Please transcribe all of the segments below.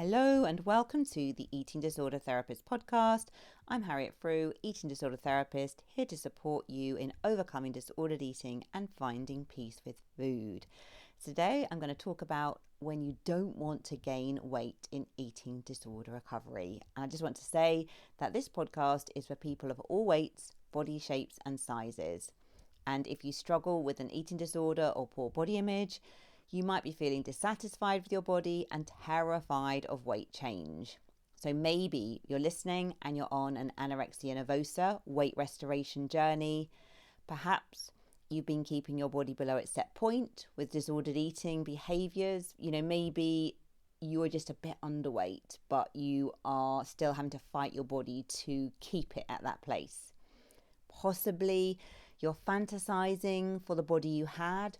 Hello and welcome to the Eating Disorder Therapist podcast. I'm Harriet Frew, eating disorder therapist, here to support you in overcoming disordered eating and finding peace with food. Today I'm going to talk about when you don't want to gain weight in eating disorder recovery. And I just want to say that this podcast is for people of all weights, body shapes and sizes. And if you struggle with an eating disorder or poor body image, you might be feeling dissatisfied with your body and terrified of weight change. So maybe you're listening and you're on an anorexia nervosa weight restoration journey. Perhaps you've been keeping your body below its set point with disordered eating behaviors. Maybe you are just a bit underweight, but you are still having to fight your body to keep it at that place. Possibly you're fantasizing for the body you had,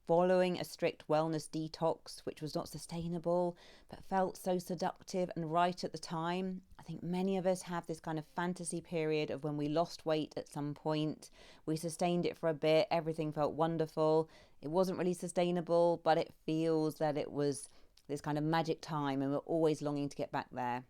following a strict wellness detox, which was not sustainable, but felt so seductive and right at the time. I think many of us have this kind of fantasy period of when we lost weight at some point. We sustained it for a bit, everything felt wonderful. It wasn't really sustainable, but it feels that it was this kind of magic time and we're always longing to get back there.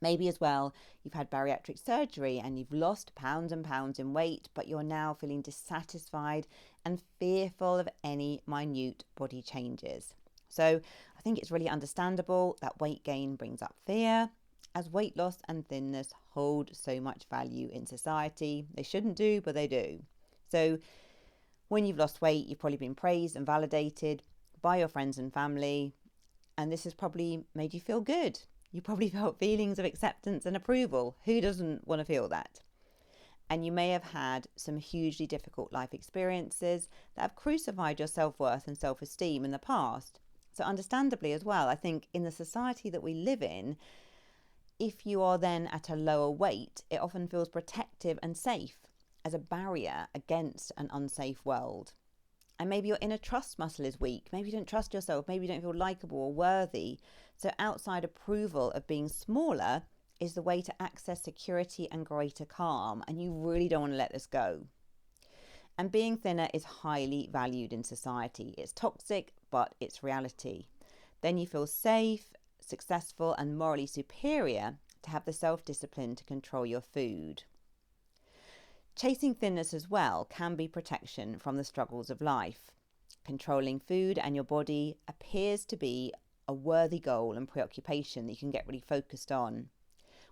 Maybe as well, you've had bariatric surgery and you've lost pounds and pounds in weight, but you're now feeling dissatisfied and fearful of any minute body changes. So I think it's really understandable that weight gain brings up fear, as weight loss and thinness hold so much value in society. They shouldn't do, but they do. So when you've lost weight, you've probably been praised and validated by your friends and family, and this has probably made you feel good. You probably felt feelings of acceptance and approval. Who doesn't want to feel that? And you may have had some hugely difficult life experiences that have crucified your self-worth and self-esteem in the past. So understandably as well, I think in the society that we live in, if you are then at a lower weight, it often feels protective and safe as a barrier against an unsafe world. And maybe your inner trust muscle is weak. Maybe you don't trust yourself. Maybe you don't feel likable or worthy. So outside approval of being smaller is the way to access security and greater calm. And you really don't want to let this go. And being thinner is highly valued in society. It's toxic, but it's reality. Then you feel safe, successful, and morally superior to have the self-discipline to control your food. Chasing thinness as well can be protection from the struggles of life. Controlling food and your body appears to be a worthy goal and preoccupation that you can get really focused on.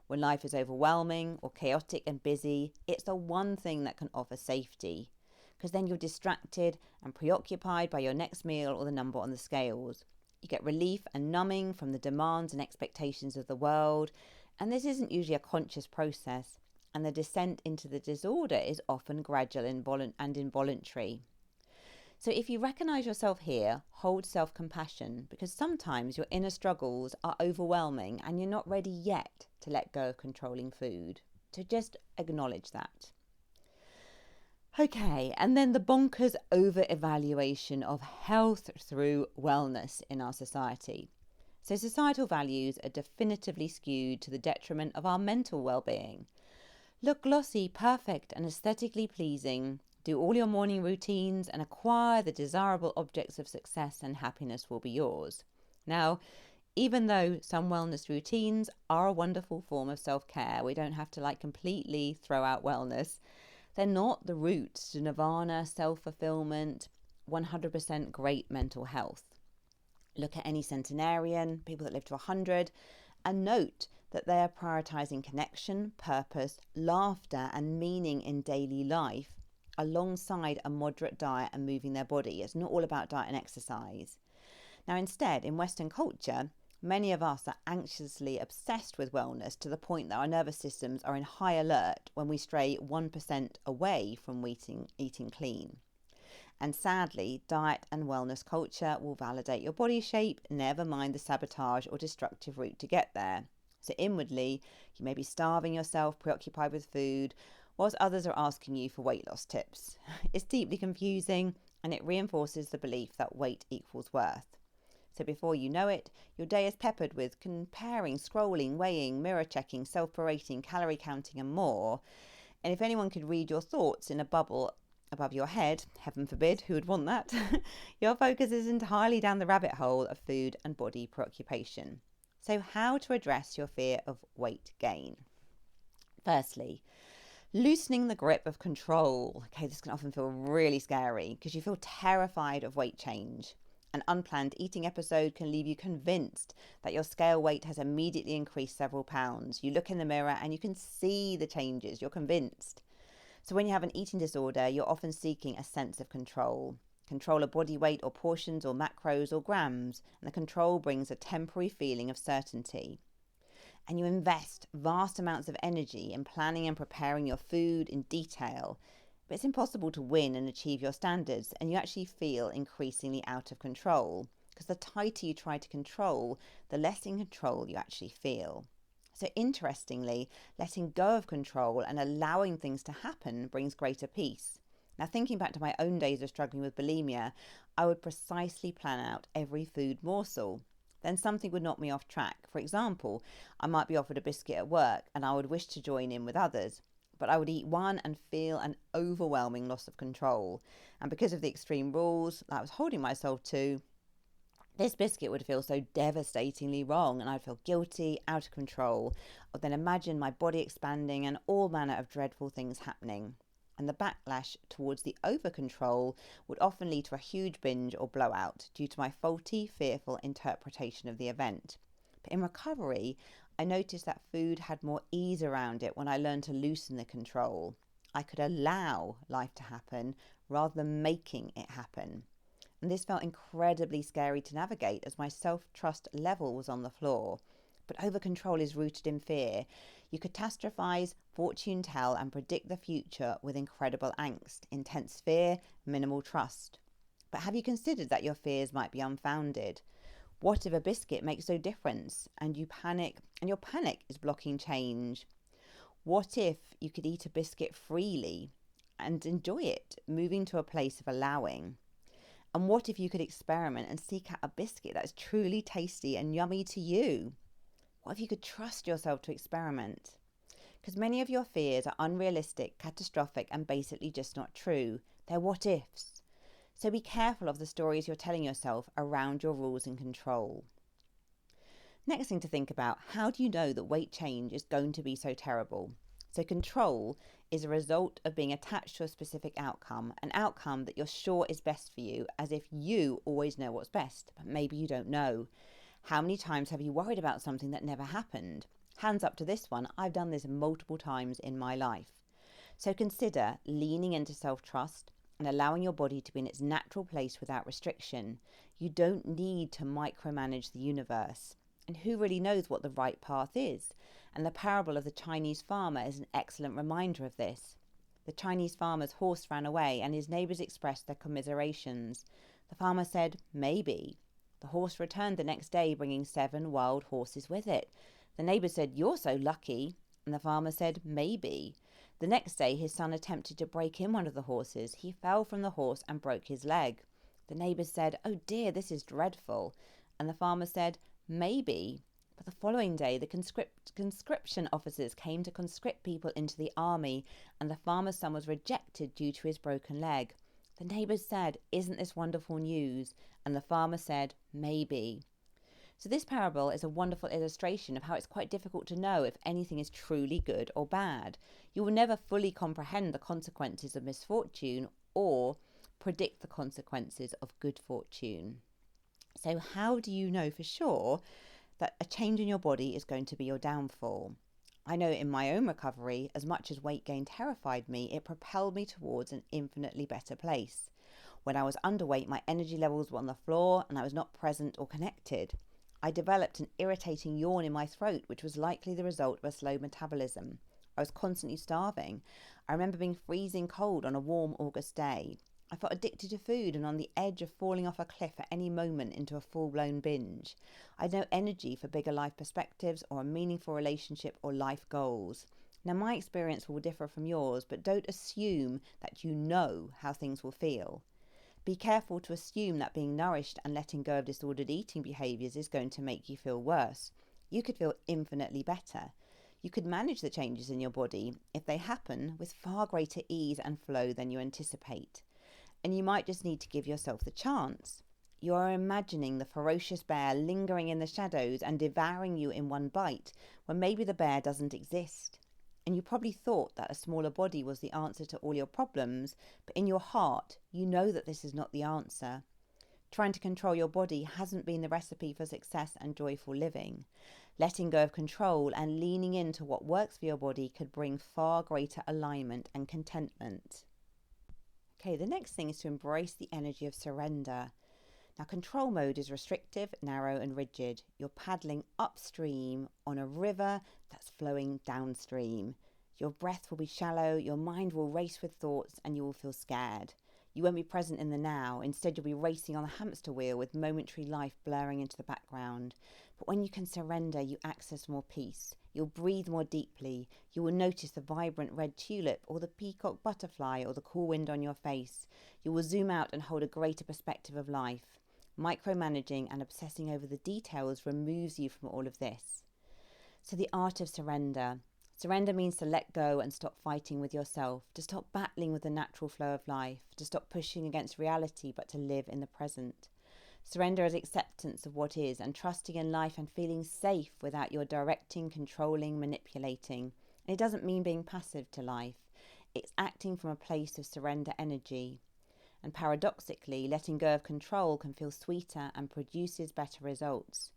When life is overwhelming or chaotic and busy, it's the one thing that can offer safety, because then you're distracted and preoccupied by your next meal or the number on the scales. You get relief and numbing from the demands and expectations of the world, and this isn't usually a conscious process. And the descent into the disorder is often gradual and involuntary. So if you recognize yourself here, hold self-compassion, because sometimes your inner struggles are overwhelming and you're not ready yet to let go of controlling food. So just acknowledge that. Okay, and then the bonkers over-evaluation of health through wellness in our society. So societal values are definitively skewed to the detriment of our mental well-being. Look glossy, perfect and aesthetically pleasing. Do all your morning routines and acquire the desirable objects of success, and happiness will be yours. Now, even though some wellness routines are a wonderful form of self-care, we don't have to completely throw out wellness. They're not the route to nirvana, self-fulfillment, 100% great mental health. Look at any centenarian, people that live to 100, and note that they are prioritizing connection, purpose, laughter and meaning in daily life alongside a moderate diet and moving their body. It's not all about diet and exercise. Now instead, in Western culture, many of us are anxiously obsessed with wellness to the point that our nervous systems are in high alert when we stray 1% away from eating clean. And sadly, diet and wellness culture will validate your body shape, never mind the sabotage or destructive route to get there. So inwardly, you may be starving yourself, preoccupied with food, whilst others are asking you for weight loss tips. It's deeply confusing and it reinforces the belief that weight equals worth. So before you know it, your day is peppered with comparing, scrolling, weighing, mirror checking, self-berating, calorie counting and more. And if anyone could read your thoughts in a bubble above your head, heaven forbid, who would want that? Your focus is entirely down the rabbit hole of food and body preoccupation. So, how to address your fear of weight gain? Firstly, loosening the grip of control. Okay, this can often feel really scary because you feel terrified of weight change. An unplanned eating episode can leave you convinced that your scale weight has immediately increased several pounds. You look in the mirror and you can see the changes. You're convinced. So when you have an eating disorder, you're often seeking a sense of control. Control of body weight or portions or macros or grams, and the control brings a temporary feeling of certainty. And you invest vast amounts of energy in planning and preparing your food in detail. But it's impossible to win and achieve your standards, and you actually feel increasingly out of control. Because the tighter you try to control, the less in control you actually feel. So interestingly, letting go of control and allowing things to happen brings greater peace. Now, thinking back to my own days of struggling with bulimia, I would precisely plan out every food morsel. Then something would knock me off track. For example, I might be offered a biscuit at work and I would wish to join in with others, but I would eat one and feel an overwhelming loss of control. And because of the extreme rules that I was holding myself to, this biscuit would feel so devastatingly wrong and I'd feel guilty, out of control. I'd then imagine my body expanding and all manner of dreadful things happening. And the backlash towards the over-control would often lead to a huge binge or blowout due to my faulty, fearful interpretation of the event. But in recovery, I noticed that food had more ease around it when I learned to loosen the control. I could allow life to happen rather than making it happen. And this felt incredibly scary to navigate as my self-trust level was on the floor. But over-control is rooted in fear. You catastrophize, fortune tell, and predict the future with incredible angst, intense fear, minimal trust. But have you considered that your fears might be unfounded? What if a biscuit makes no difference and you panic and your panic is blocking change? What if you could eat a biscuit freely and enjoy it, moving to a place of allowing? And what if you could experiment and seek out a biscuit that's truly tasty and yummy to you? What if you could trust yourself to experiment? Because many of your fears are unrealistic, catastrophic, and basically just not true. They're what ifs. So be careful of the stories you're telling yourself around your rules and control. Next thing to think about, how do you know that weight change is going to be so terrible? So control is a result of being attached to a specific outcome, an outcome that you're sure is best for you, as if you always know what's best, but maybe you don't know. How many times have you worried about something that never happened? Hands up to this one, I've done this multiple times in my life. So consider leaning into self-trust and allowing your body to be in its natural place without restriction. You don't need to micromanage the universe. And who really knows what the right path is? And the parable of the Chinese farmer is an excellent reminder of this. The Chinese farmer's horse ran away and his neighbours expressed their commiserations. The farmer said, "Maybe." The horse returned the next day bringing 7 wild horses with it. The neighbour said, "You're so lucky." And the farmer said, "Maybe." The next day his son attempted to break in one of the horses. He fell from the horse and broke his leg. The neighbours said, "Oh dear, this is dreadful." And the farmer said, "Maybe." But the following day the conscription officers came to conscript people into the army, and the farmer's son was rejected due to his broken leg. The neighbours said, "Isn't this wonderful news?" And the farmer said, "Maybe." So this parable is a wonderful illustration of how it's quite difficult to know if anything is truly good or bad. You will never fully comprehend the consequences of misfortune or predict the consequences of good fortune. So how do you know for sure that a change in your body is going to be your downfall? I know in my own recovery, as much as weight gain terrified me, it propelled me towards an infinitely better place. When I was underweight, my energy levels were on the floor and I was not present or connected. I developed an irritating yawn in my throat, which was likely the result of a slow metabolism. I was constantly starving. I remember being freezing cold on a warm August day. I felt addicted to food and on the edge of falling off a cliff at any moment into a full-blown binge. I had no energy for bigger life perspectives or a meaningful relationship or life goals. Now, my experience will differ from yours, but don't assume that you know how things will feel. Be careful to assume that being nourished and letting go of disordered eating behaviours is going to make you feel worse. You could feel infinitely better. You could manage the changes in your body if they happen with far greater ease and flow than you anticipate. And you might just need to give yourself the chance. You are imagining the ferocious bear lingering in the shadows and devouring you in one bite, when maybe the bear doesn't exist. And you probably thought that a smaller body was the answer to all your problems, but in your heart, you know that this is not the answer. Trying to control your body hasn't been the recipe for success and joyful living. Letting go of control and leaning into what works for your body could bring far greater alignment and contentment. Okay, the next thing is to embrace the energy of surrender. Now, control mode is restrictive, narrow, and rigid. You're paddling upstream on a river that's flowing downstream. Your breath will be shallow, your mind will race with thoughts, and you will feel scared. You won't be present in the now. Instead, you'll be racing on a hamster wheel with momentary life blurring into the background. But when you can surrender, you access more peace. You'll breathe more deeply. You will notice the vibrant red tulip or the peacock butterfly or the cool wind on your face. You will zoom out and hold a greater perspective of life. Micromanaging and obsessing over the details removes you from all of this. So the art of surrender. Surrender means to let go and stop fighting with yourself, to stop battling with the natural flow of life, to stop pushing against reality, but to live in the present. Surrender is acceptance of what is and trusting in life and feeling safe without your directing, controlling, manipulating. And it doesn't mean being passive to life. It's acting from a place of surrender energy. And paradoxically, letting go of control can feel sweeter and produces better results.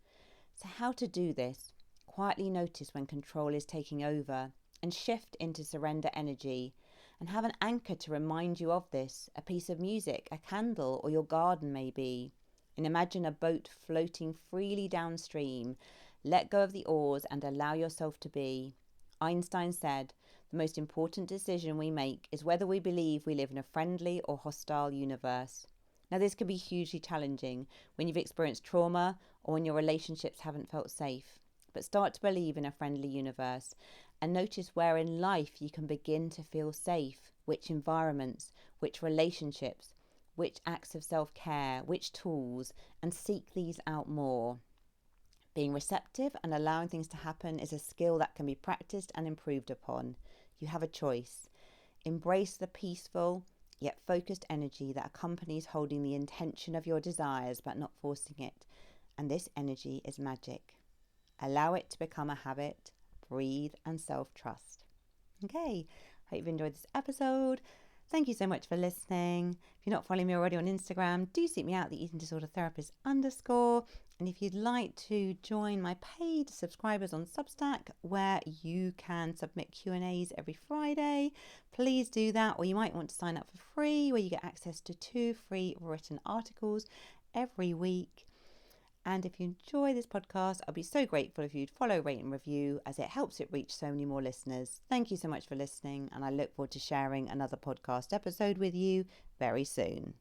So how to do this? Quietly notice when control is taking over and shift into surrender energy, and have an anchor to remind you of this, a piece of music, a candle, or your garden maybe. And imagine a boat floating freely downstream. Let go of the oars and allow yourself to be. Einstein said, the most important decision we make is whether we believe we live in a friendly or hostile universe. Now, this can be hugely challenging when you've experienced trauma or when your relationships haven't felt safe. But start to believe in a friendly universe and notice where in life you can begin to feel safe, which environments, which relationships, which acts of self-care, which tools, and seek these out more. Being receptive and allowing things to happen is a skill that can be practiced and improved upon. You have a choice. Embrace the peaceful yet focused energy that accompanies holding the intention of your desires but not forcing it. And this energy is magic. Allow it to become a habit. Breathe and self-trust. Okay, hope you've enjoyed this episode. Thank you so much for listening. If you're not following me already on Instagram, do seek me out, the Eating Disorder Therapist _. And if you'd like to join my paid subscribers on Substack, where you can submit Q&As every Friday, please do that. Or you might want to sign up for free, where you get access to 2 free written articles every week. And if you enjoy this podcast, I'll be so grateful if you'd follow, rate and review, as it helps it reach so many more listeners. Thank you so much for listening, and I look forward to sharing another podcast episode with you very soon.